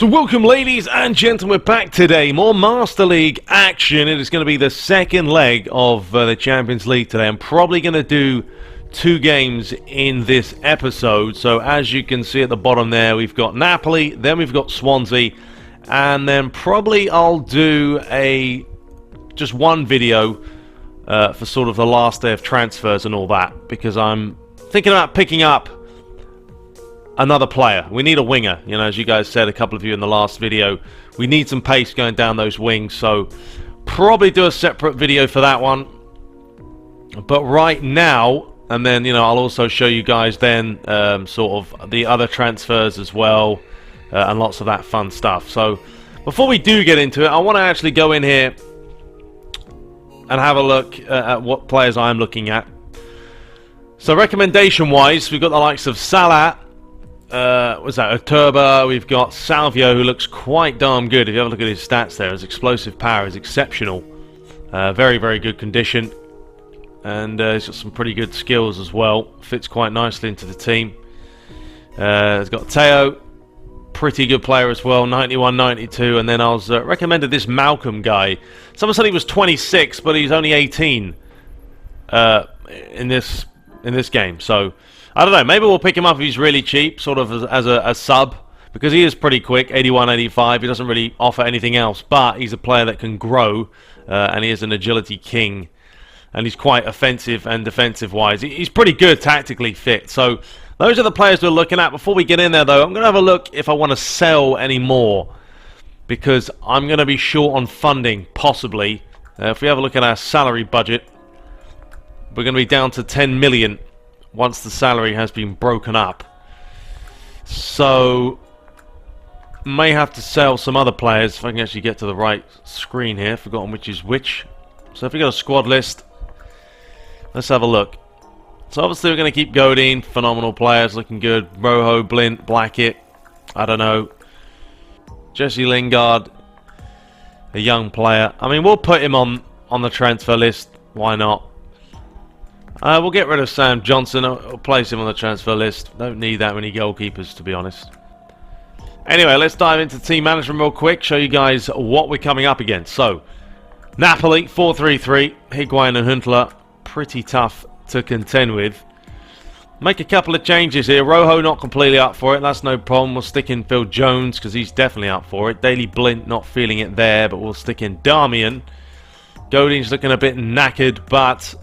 So welcome, ladies and gentlemen, we're back today. More Master League action. It is going to be the second leg of the Champions League today. I'm probably going to do 2 games in this episode. So as you can see at the bottom there, we've got Napoli, then we've got Swansea, and then probably I'll do just one video for sort of the last day of transfers and all that, because I'm thinking about picking up another player. We need a winger, you know, as you guys said, a couple of you in the last video. We need some pace going down those wings, so probably do a separate video for that one. But right now, and then, you know, I'll also show you guys then sort of the other transfers as well, and lots of that fun stuff. So before we do get into it, I want to actually go in here and have a look at what players I'm looking at. So recommendation wise, we've got the likes of Salah, what's that, Oturba, we've got Salvio, who looks quite darn good. If you have a look at his stats there, his explosive power is exceptional. Very, very good condition. And he's got some pretty good skills as well. Fits quite nicely into the team. He's got Teo, pretty good player as well, 91, 92. And then I was recommended this Malcolm guy. Someone said he was 26, but he's only 18 in this game. So I don't know, maybe we'll pick him up if he's really cheap, sort of as a sub, because he is pretty quick, 81, 85. He doesn't really offer anything else, but he's a player that can grow, and he is an agility king, and he's quite offensive and defensive-wise. He's pretty good tactically fit. So those are the players we're looking at. Before we get in there, though, I'm going to have a look if I want to sell any more, because I'm going to be short on funding, possibly. If we have a look at our salary budget, we're going to be down to 10 million. Once the salary has been broken up. So may have to sell some other players if I can actually get to the right screen here. Forgotten which is which. So if we got a squad list, let's have a look. So obviously we're going to keep Godin, phenomenal players, looking good. Rojo, Blint, Blackett, I don't know. Jesse Lingard, a young player. I mean, we'll put him on the transfer list. Why not? We'll get rid of Sam Johnson. I'll place him on the transfer list. Don't need that many goalkeepers, to be honest. Anyway, let's dive into team management real quick. Show you guys what we're coming up against. So, Napoli, 4-3-3. Higuain and Huntelaar, pretty tough to contend with. Make a couple of changes here. Rojo not completely up for it. That's no problem. We'll stick in Phil Jones, because he's definitely up for it. Daley Blint not feeling it there, but we'll stick in Darmian. Godin's looking a bit knackered, but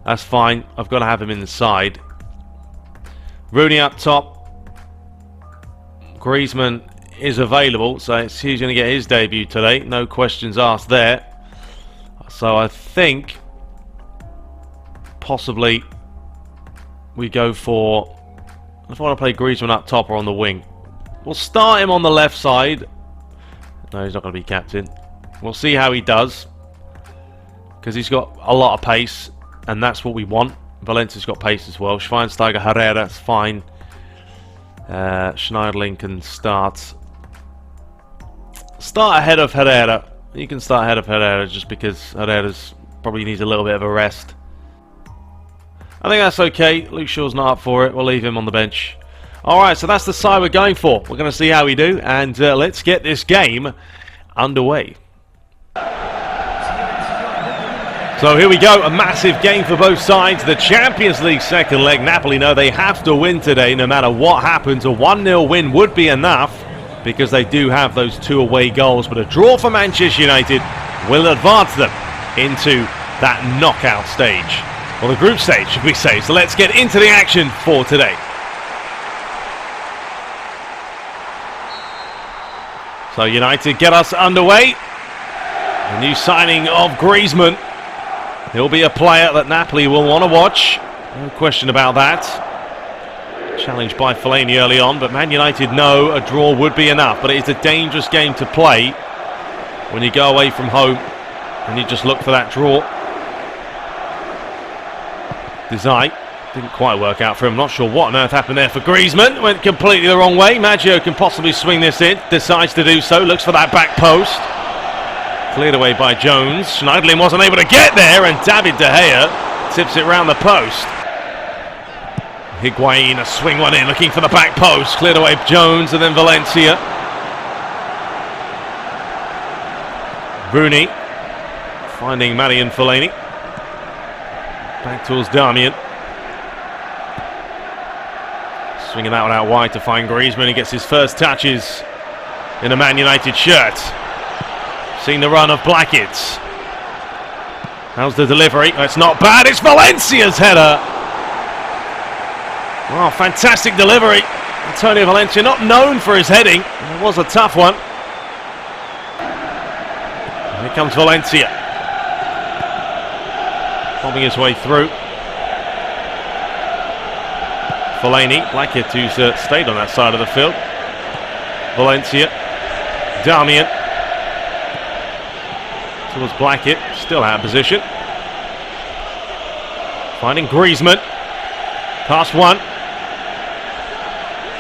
that's fine. I've got to have him in the side. Rooney up top. Griezmann is available, so he's going to get his debut today. No questions asked there. So I think possibly we go for, if I want to play Griezmann up top or on the wing. We'll start him on the left side. No, he's not going to be captain. We'll see how he does, because he's got a lot of pace, and that's what we want. Valencia's got pace as well. Schweinsteiger, Herrera, that's fine. Schneiderlin can start ahead of Herrera. You can start ahead of Herrera just because Herrera's probably needs a little bit of a rest. I think that's okay. Luke Shaw's not up for it. We'll leave him on the bench. Alright, so that's the side we're going for. We're going to see how we do, and let's get this game underway. So here we go, a massive game for both sides. The Champions League second leg. Napoli know they have to win today no matter what happens. A 1-0 win would be enough, because they do have those 2 away goals. But a draw for Manchester United will advance them into that knockout stage. Or the group stage, should we say. So let's get into the action for today. So United get us underway. The new signing of Griezmann. He'll be a player that Napoli will want to watch. No question about that. Challenged by Fellaini early on, but Man United know a draw would be enough. But it is a dangerous game to play when you go away from home and you just look for that draw. Desai didn't quite work out for him. Not sure what on earth happened there for Griezmann. Went completely the wrong way. Maggio can possibly swing this in. Decides to do so. Looks for that back post. Cleared away by Jones. Schneiderlin wasn't able to get there, and David De Gea tips it round the post. Higuain, a swing one in, looking for the back post. Cleared away Jones, and then Valencia. Rooney finding Marian Fellaini. Back towards Darmian. Swinging that one out wide to find Griezmann. He gets his first touches in a Man United shirt. Seen the run of Blackett. How's the delivery? It's not bad. It's Valencia's header. Oh, fantastic delivery. Antonio Valencia, not known for his heading. It was a tough one. And here comes Valencia. Bombing his way through. Fellaini, Blackett, who's stayed on that side of the field. Valencia. Darmian. Towards Blackett, still out of position. Finding Griezmann. Past one.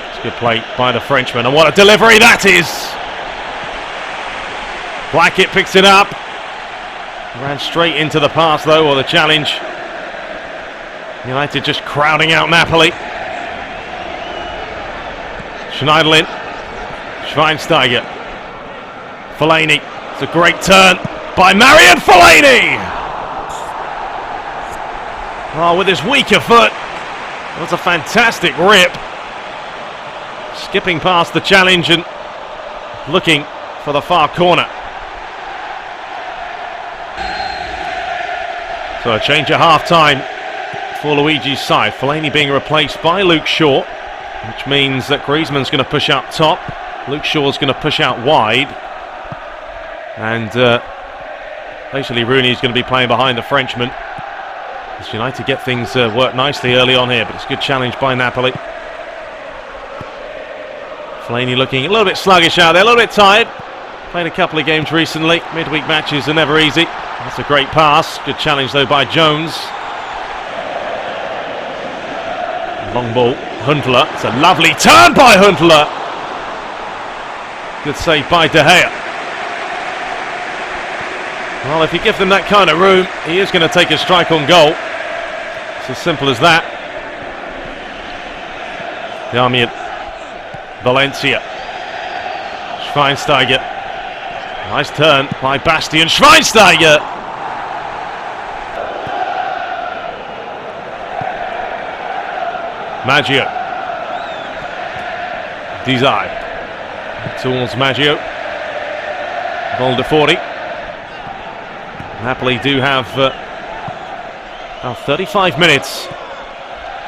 It's a good play by the Frenchman, and what a delivery that is! Blackett picks it up. Ran straight into the pass though, or the challenge. United just crowding out Napoli. Schneiderlin. Schweinsteiger. Fellaini. It's a great turn by Marian Fellaini! Oh, with his weaker foot. That's a fantastic rip. Skipping past the challenge and looking for the far corner. So a change at half-time for Luigi's side. Fellaini being replaced by Luke Shaw, which means that Griezmann's going to push up top. Luke Shaw's going to push out wide. And basically Rooney's going to be playing behind the Frenchman. As United get things work nicely early on here, but it's a good challenge by Napoli. Fellaini looking a little bit sluggish out there, a little bit tired. Played a couple of games recently. Midweek matches are never easy. That's a great pass. Good challenge though by Jones. Long ball. Huntelaar. It's a lovely turn by Huntelaar. Good save by De Gea. Well, if you give them that kind of room, he is going to take a strike on goal. It's as simple as that. Darmian. Valencia. Schweinsteiger. Nice turn by Bastian Schweinsteiger. Maggio. Desire. Towards Maggio. Ball to 40. Napoli do have 35 minutes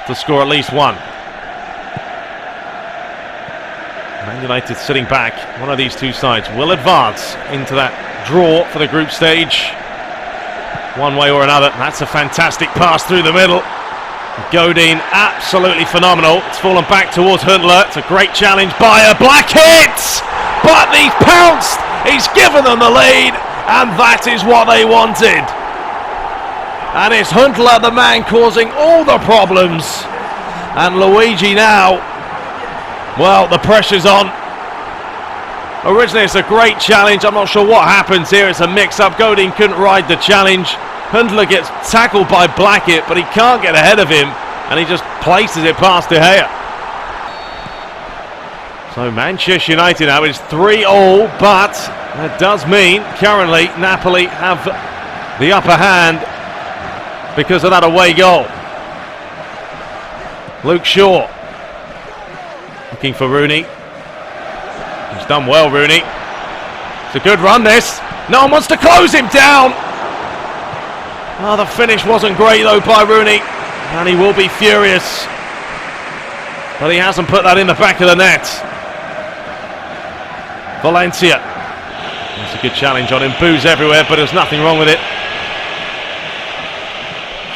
to score at least one. Man United sitting back. One of these two sides will advance into that draw for the group stage. One way or another. That's a fantastic pass through the middle. Godin, absolutely phenomenal. It's fallen back towards Huntelaar. It's a great challenge by a Blackett! But he's pounced! He's given them the lead, and that is what they wanted. And it's Huntelaar, the man causing all the problems. And Luigi now, well, the pressure's on. Originally it's a great challenge. I'm not sure what happens here. It's a mix-up. Godin couldn't ride the challenge. Huntelaar gets tackled by Blackett, but he can't get ahead of him, and he just places it past De Gea. So Manchester United now is 3-3, but that does mean currently Napoli have the upper hand because of that away goal. Luke Shaw looking for Rooney. He's done well, Rooney. It's a good run, this. No one wants to close him down. Oh, the finish wasn't great though by Rooney, and he will be furious. But he hasn't put that in the back of the net. Valencia. That's a good challenge on him. Boos everywhere, but there's nothing wrong with it.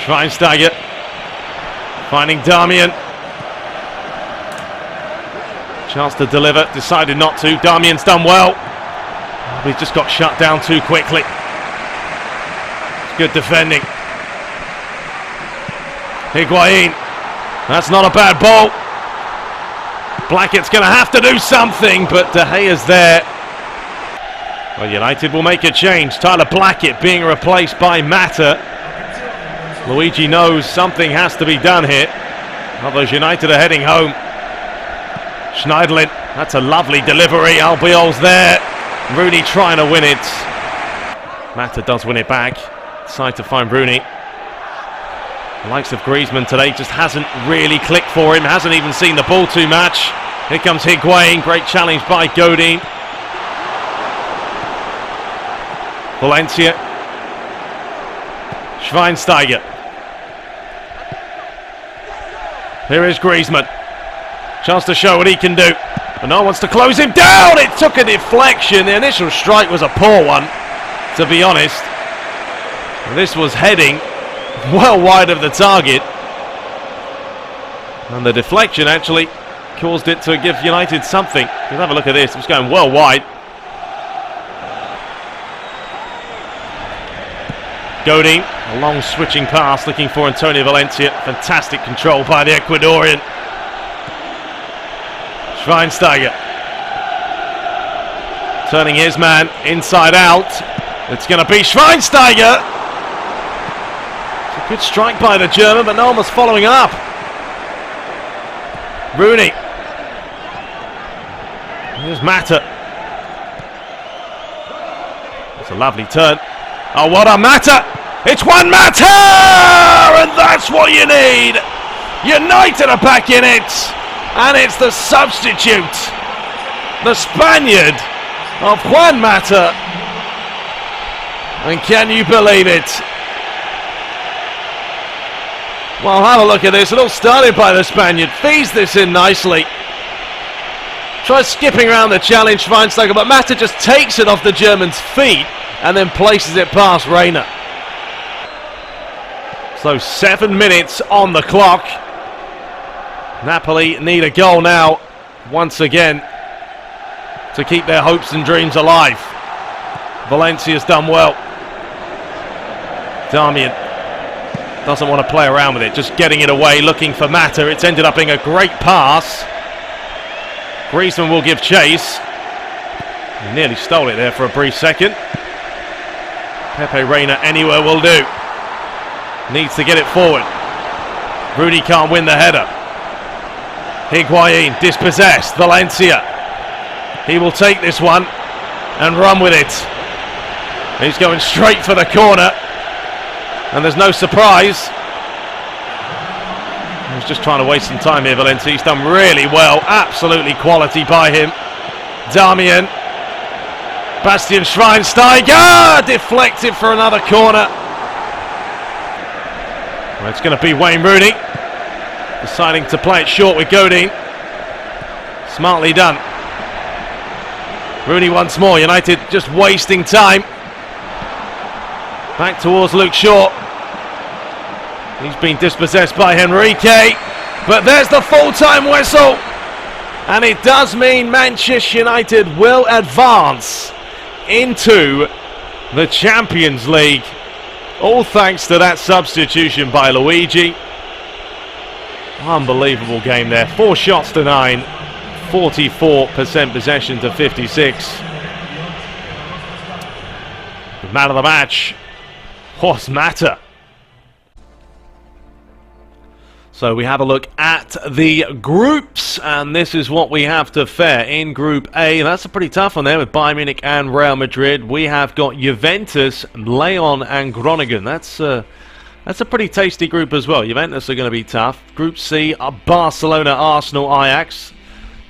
Schweinsteiger. Finding Darmian. Chance to deliver, decided not to. Darmian's done well. But he's just got shut down too quickly. Good defending. Higuain. That's not a bad ball. Blackett's going to have to do something, but De Gea's there. Well, United will make a change. Tyler Blackett being replaced by Mata. Luigi knows something has to be done here. Otherwise United are heading home. Schneiderlin. That's a lovely delivery. Albiol's there. Rooney trying to win it. Mata does win it back. Decide to find Rooney. The likes of Griezmann today just hasn't really clicked for him. Hasn't even seen the ball too much. Here comes Higuain. Great challenge by Godin. Valencia. Schweinsteiger. Here is Griezmann. Chance to show what he can do. But no one wants to close him down. It took a deflection. The initial strike was a poor one, to be honest. And this was heading well wide of the target. And the deflection actually caused it to give United something. Let's have a look at this. It was going well wide. Godin, a long switching pass looking for Antonio Valencia. Fantastic control by the Ecuadorian. Schweinsteiger. Turning his man inside out. It's going to be Schweinsteiger. It's a good strike by the German, but no one was following up. Rooney. Here's Mata. It's a lovely turn. Oh, what a Mata! It's Juan Mata! And that's what you need! United are back in it! And it's the substitute, the Spaniard of Juan Mata. And can you believe it? Well, have a look at this. It all started by the Spaniard. Feeds this in nicely. Tries skipping around the challenge, Schweinsteiger, but Mata just takes it off the German's feet and then places it past Reina. So 7 minutes on the clock. Napoli need a goal now, once again, to keep their hopes and dreams alive. Valencia's done well. Darmian doesn't want to play around with it, just getting it away, looking for Mata. It's ended up being a great pass. Griezmann will give chase. He nearly stole it there for a brief second. Pepe Reina anywhere will do. Needs to get it forward. Rooney can't win the header. Higuain dispossessed. Valencia. He will take this one and run with it. He's going straight for the corner. And there's no surprise. He's just trying to waste some time here, Valencia. He's done really well. Absolutely quality by him. Darmian. Bastian Schweinsteiger. Deflected for another corner. Well, it's going to be Wayne Rooney. Deciding to play it short with Godin. Smartly done. Rooney once more. United just wasting time. Back towards Luke Shaw. He's been dispossessed by Henrique. But there's the full-time whistle. And it does mean Manchester United will advance into the Champions League. All thanks to that substitution by Luigi. Unbelievable game there. 4 shots to 9. 44% possession to 56. The man of the match was Mata. So we have a look at the groups, and this is what we have to fare in Group A. That's a pretty tough one there with Bayern Munich and Real Madrid. We have got Juventus, Lyon and Groningen. That's a pretty tasty group as well. Juventus are going to be tough. Group C, Barcelona, Arsenal, Ajax.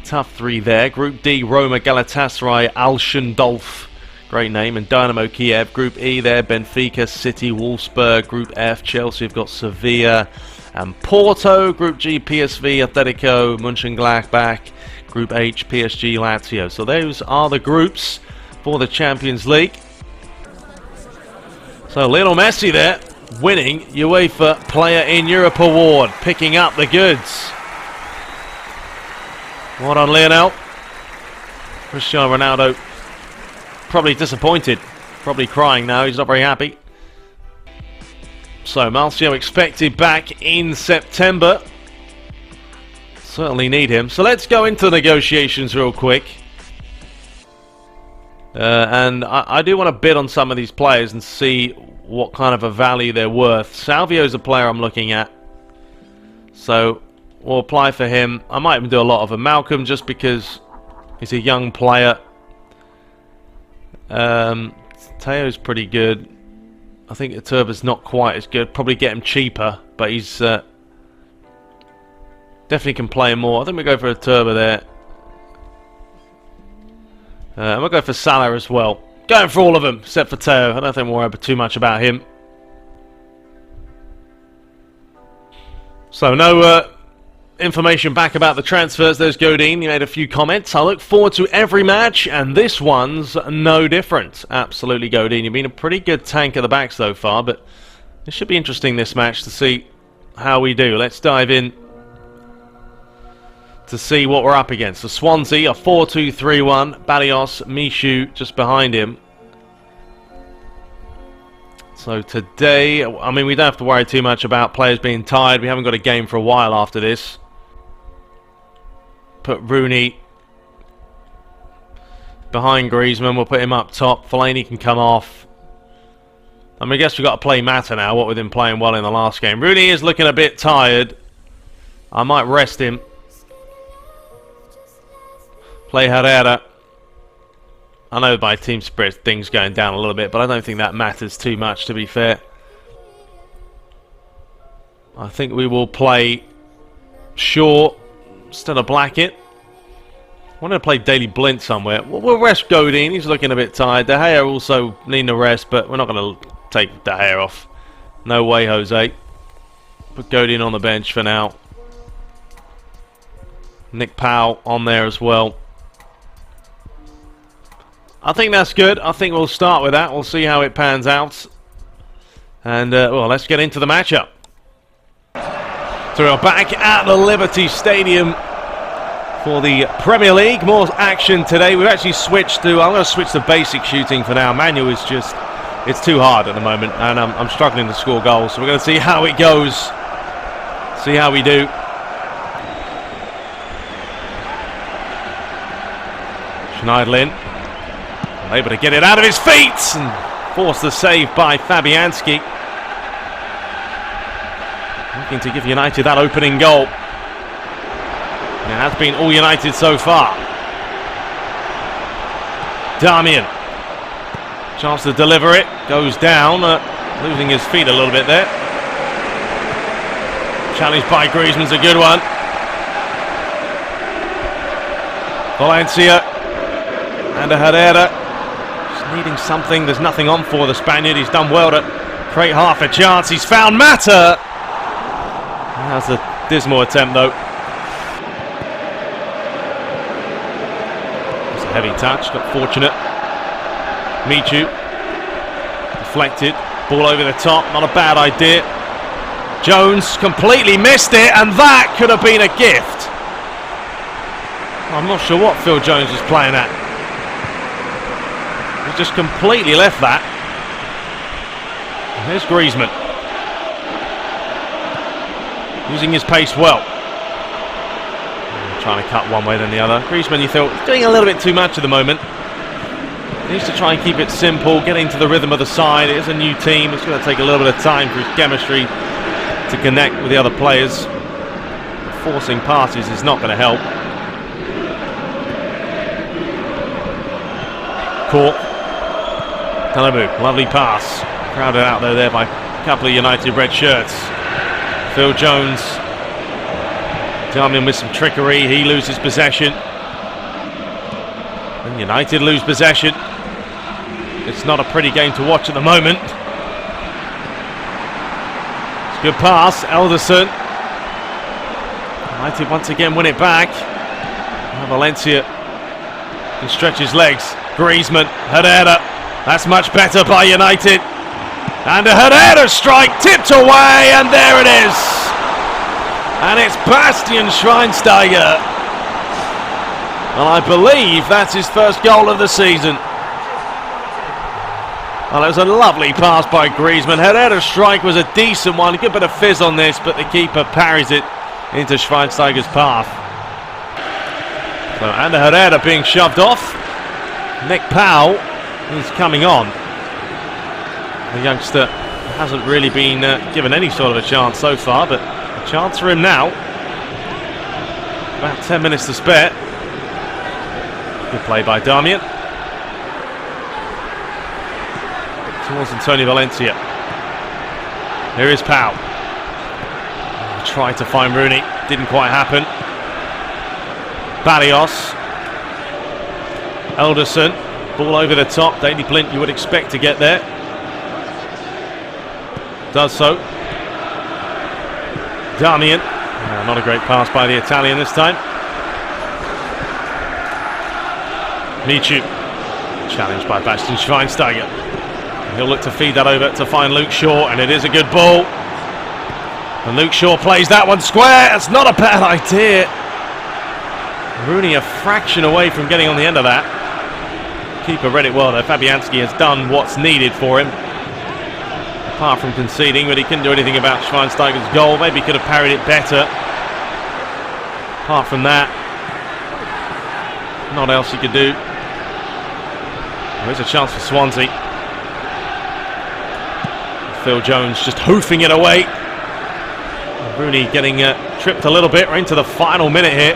Tough 3 there. Group D, Roma, Galatasaray, Alchendolf. Great name. And Dynamo Kiev. Group E there, Benfica, City, Wolfsburg. Group F, Chelsea have got Sevilla and Porto. Group G, PSV, Atletico, Mönchengladbach. Group H, PSG, Lazio. So those are the groups for the Champions League. So Lionel Messi there, winning UEFA Player in Europe award, picking up the goods. Well done, Lionel. Cristiano Ronaldo probably disappointed, probably crying now. He's not very happy. So Marcio expected back in September. Certainly need him. So let's go into the negotiations real quick. And I do want to bid on some of these players and see what kind of a value they're worth. Salvio's a player I'm looking at. So we'll apply for him. I might even do a lot of them. Malcolm, just because he's a young player. Teo's pretty good. I think Turba's not quite as good. Probably get him cheaper, but he's definitely can play him more. I think we go for a Turba there. And we'll go for Salah as well. Going for all of them, except for Teo. I don't think we'll worry too much about him. So no information back about the transfers. There's Godin. He made a few comments. I look forward to every match, and this one's no different. Absolutely, Godin. You've been a pretty good tank at the back so far, but it should be interesting this match to see how we do. Let's dive in to see what we're up against. The Swansea, a 4-2-3-1. Barrios, Mishu just behind him. So today, I mean, we don't have to worry too much about players being tired. We haven't got a game for a while after this. Put Rooney behind Griezmann. We'll put him up top. Fellaini can come off. I mean, I guess we've got to play Mata now, what with him playing well in the last game. Rooney is looking a bit tired. I might rest him. Play Herrera. I know by team spirit things going down a little bit, but I don't think that matters too much, to be fair. I think we will play Shaw instead of Blackett. I wanted to play Daily Blind somewhere. We'll rest Godin. He's looking a bit tired. De Gea also needing a rest, but we're not going to take De Gea off. No way, Jose. Put Godin on the bench for now. Nick Powell on there as well. I think that's good. I think we'll start with that. We'll see how it pans out. And, well, let's get into the matchup. So we're back at the Liberty Stadium for the Premier League. More action today. We've actually switched to... I'm going to switch to basic shooting for now. Manual is just... It's too hard at the moment. And I'm struggling to score goals. So we're going to see how it goes. See how we do. Schneiderlin. Able to get it out of his feet and force the save by Fabianski. Looking to give United that opening goal. And it has been all United so far. Darmian. Chance to deliver it. Goes down. Losing his feet a little bit there. Challenge by Griezmann's a good one. Valencia. And a Herrera. Needing something. There's nothing on for the Spaniard. He's done well to create half a chance. He's found Mata. That's a dismal attempt though. It's a heavy touch. Got fortunate. Michu. Deflected. Ball over the top. Not a bad idea. Jones completely missed it, and that could have been a gift. I'm not sure what Phil Jones was playing at. He's just completely left that. And here's Griezmann. Using his pace well. Trying to cut one way then the other. Griezmann, you feel, doing a little bit too much at the moment. Needs to try and keep it simple, get into the rhythm of the side. It is a new team. It's going to take a little bit of time for his chemistry to connect with the other players. Forcing passes is not going to help. Caught. Talabu, lovely pass. Crowded out there by a couple of United red shirts. Phil Jones. Darmian with some trickery. He loses possession. And United lose possession. It's not a pretty game to watch at the moment. It's a good pass. Elderson. United once again win it back. Now Valencia can stretch his legs. Griezmann. Herrera. That's much better by United. And a Herrera strike tipped away, and there it is. And it's Bastian Schweinsteiger. And I believe that's his first goal of the season. Well, it was a lovely pass by Griezmann. Herrera's strike was a decent one. A good bit of fizz on this, but the keeper parries it into Schweinsteiger's path. So, and Herrera being shoved off. Nick Powell is coming on. The youngster hasn't really been given any sort of a chance so far, but a chance for him now. About 10 minutes to spare. Good play by Darmian. towards Antonio Valencia. Here is Pau. Tried to find Rooney, didn't quite happen. Barrios. Elderson, ball over the top. Daley Blind, you would expect to get there. Does so. Damian. Not a great pass by the Italian this time. Michu. Challenged by Bastian Schweinsteiger. He'll look to feed that over to find Luke Shaw, and it is a good ball. And Luke Shaw plays that one square. It's not a bad idea. Rooney a fraction away from getting on the end of that. Keeper read it well though. Fabianski has done what's needed for him. Apart from conceding, but he couldn't do anything about Schweinsteiger's goal. Maybe he could have parried it better. Apart from that, not else he could do. There's a chance for Swansea. Phil Jones just hoofing it away. Rooney getting tripped a little bit. We're into the final minute here.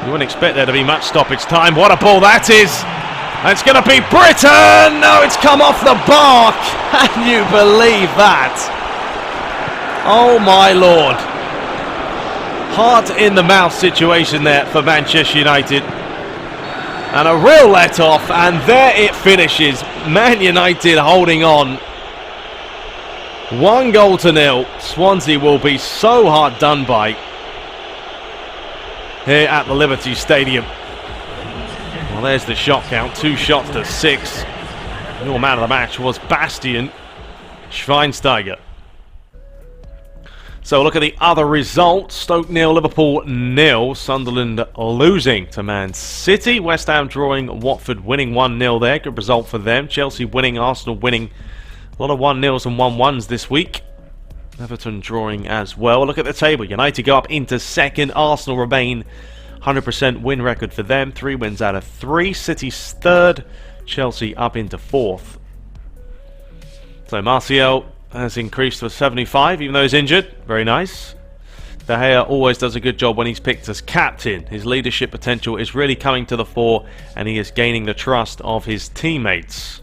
You wouldn't expect there to be much stoppage time. What a ball that is! And it's going to be Britain! No, it's come off the bar! Can you believe that? Oh my lord. Heart in the mouth situation there for Manchester United. And a real let-off, and there it finishes. Man United holding on. 1-0. Swansea will be so hard done by here at the Liberty Stadium. Well, there's the shot count. 2 shots to 6. Your man of the match was Bastian Schweinsteiger. So look at the other results. Stoke 0, Liverpool 0. Sunderland losing to Man City. West Ham drawing, Watford winning 1-0 there. Good result for them. Chelsea winning, Arsenal winning. A lot of 1-0s and 1-1s this week. Everton drawing as well. Look at the table. United go up into second. Arsenal remain 100% win record for them. 3 wins out of 3. City's third. Chelsea up into fourth. So Martial has increased to 75, even though he's injured. Very nice. De Gea always does a good job when he's picked as captain. His leadership potential is really coming to the fore, and he is gaining the trust of his teammates.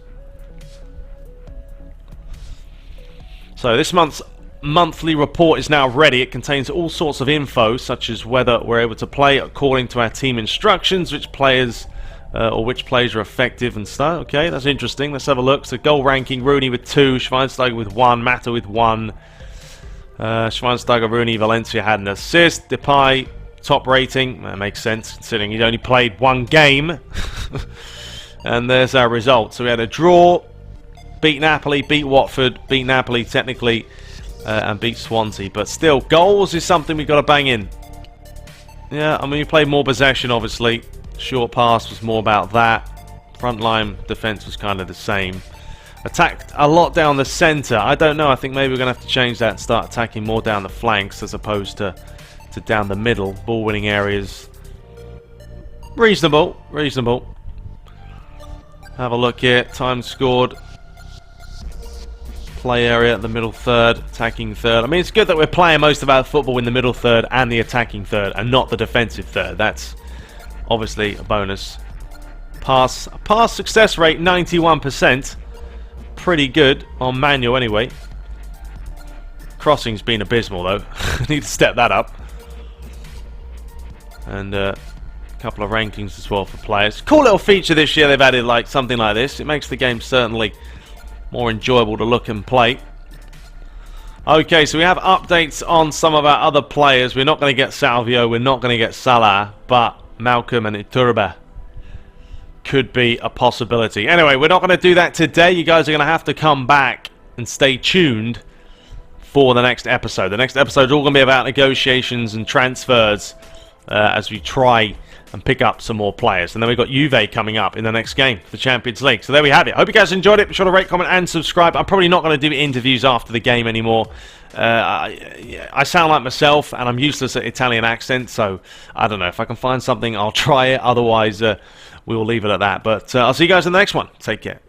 So this month's monthly report is now ready. It contains all sorts of info, such as whether we're able to play according to our team instructions, which players are effective and stuff. Okay, that's interesting. Let's have a look. So goal ranking: Rooney with 2, Schweinsteiger with 1, Mata with 1. Schweinsteiger, Rooney, Valencia had an assist. Depay top rating. That makes sense considering he'd only played 1 game. And there's our result. So we had a draw. Beat Napoli, beat Watford, beat Napoli technically, and beat Swansea. But still, goals is something we've got to bang in. Yeah, I mean, we played more possession, obviously. Short pass was more about that. Frontline defence was kind of the same. Attacked a lot down the centre. I don't know, I think maybe we're going to have to change that and start attacking more down the flanks as opposed to down the middle. Ball winning areas. Reasonable, reasonable. Have a look here. Time scored. Play area, the middle third, attacking third. I mean, it's good that we're playing most of our football in the middle third and the attacking third and not the defensive third. That's obviously a bonus. Pass success rate 91%. Pretty good on manual anyway. Crossing's been abysmal though. Need to step that up. And a couple of rankings as well for players. Cool little feature this year they've added, like something like this. It makes the game certainly more enjoyable to look and play. Okay, so we have updates on some of our other players. We're not going to get Salvio, we're not going to get Salah, but Malcolm and Iturbe could be a possibility. Anyway, we're not going to do that today. You guys are going to have to come back and stay tuned for the next episode. The next episode is all going to be about negotiations and transfers as we try and pick up some more players. And then we've got Juve coming up in the next game for the Champions League. So there we have it. Hope you guys enjoyed it. Be sure to rate, comment and subscribe. I'm probably not going to do interviews after the game anymore. I sound like myself and I'm useless at Italian accent, so I don't know. If I can find something, I'll try it. Otherwise, we will leave it at that. But I'll see you guys in the next one. Take care.